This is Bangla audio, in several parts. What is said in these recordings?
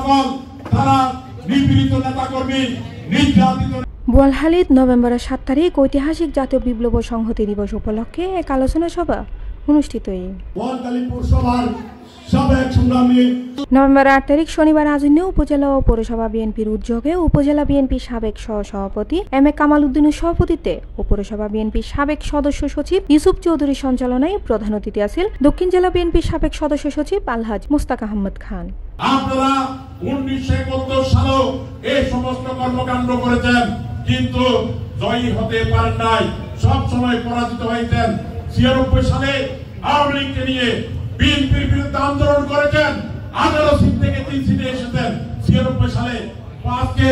ফলাফল তারা নিপীড়িত নেতাকর্মী নির্যাতিত। বোয়ালখালীত নভেম্বরের 7 তারিখ ঐতিহাসিক জাতীয় বিপ্লব সংহতি দিবস উপলক্ষে এক আলোচনা সভা অনুষ্ঠিত। নভেম্বর 8 তারিখ শনিবার আজন্যে উপজেলা ও পৌরসভা বিএনপির উদ্যোগে উপজেলা বিএনপির সাবেক সহ-সভাপতি এম এ কামাল উদ্দিনের সভাপতিত্বে ও পৌরসভা বিএনপির সাবেক সদস্য সচিব ইউসুফ চৌধুরীর সঞ্চালনায় প্রধান অতিথি আছেন দক্ষিণ জেলা বিএনপির সাবেক সদস্য সচিব আলহাজ মুস্তাক আহমদ খান। আপনারা 1971 সালে এই সমস্ত কর্মকাণ্ড করেছেন, কিন্তু জয়ী হতে পারেন নাই, সব সময় পরাজিত হয়েছেন। 96 সালে আওয়ামী লীগকে নিয়ে বিএনপির বিরুদ্ধে আন্দোলন করেছেন, 18 সিট থেকে 3 সিটে এসেছেন। 96 সালে আজকে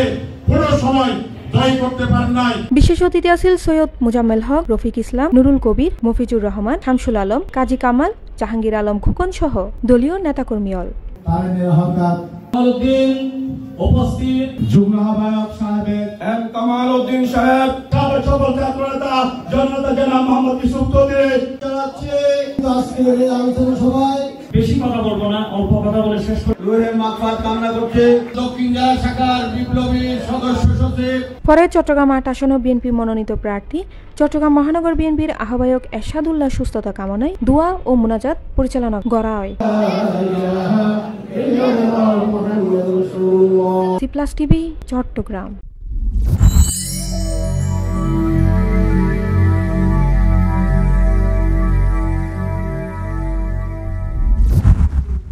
কোনো সময় জয় করতে পারেন নাই। বিশেষ অতিথি আছেন সৈয়দ মুজাম্মেল হক, রফিক ইসলাম, নুরুল কবির, মফিজুর রহমান, শামসুল আলম, কাজী কামাল, জাহাঙ্গীর আলম খোকন সহ দলীয় নেতাকর্মীল। উপস্থিত যুগ্ম আহ্বায়ক সাহেব এম কামাল উদ্দিন সাহেব, সকল ছাত্র নেতা জনতা জনাব মোহাম্মদ ইউসুফ চৌধুরী জানাচ্ছি। আজকের এই আলোচনা সভায় বেশি কথা বলবো না, অল্প কথা বলে শেষ করব। রুহের মাগফিরাত কামনা করছে দক্ষিণ জেলা শাখার বিপ্লবী সদস্য সচিব। পরে চট্টগ্রাম 8 আসন বিএনপি মনোনীত প্রার্থী চট্টগ্রাম মহানগর বিএনপির আহ্বায়ক এরশাদুল্লাহ সুস্থতা কামনায় দোয়া ও মুনাজাত পরিচালনা করা হয়। C plus TV, Chittagong.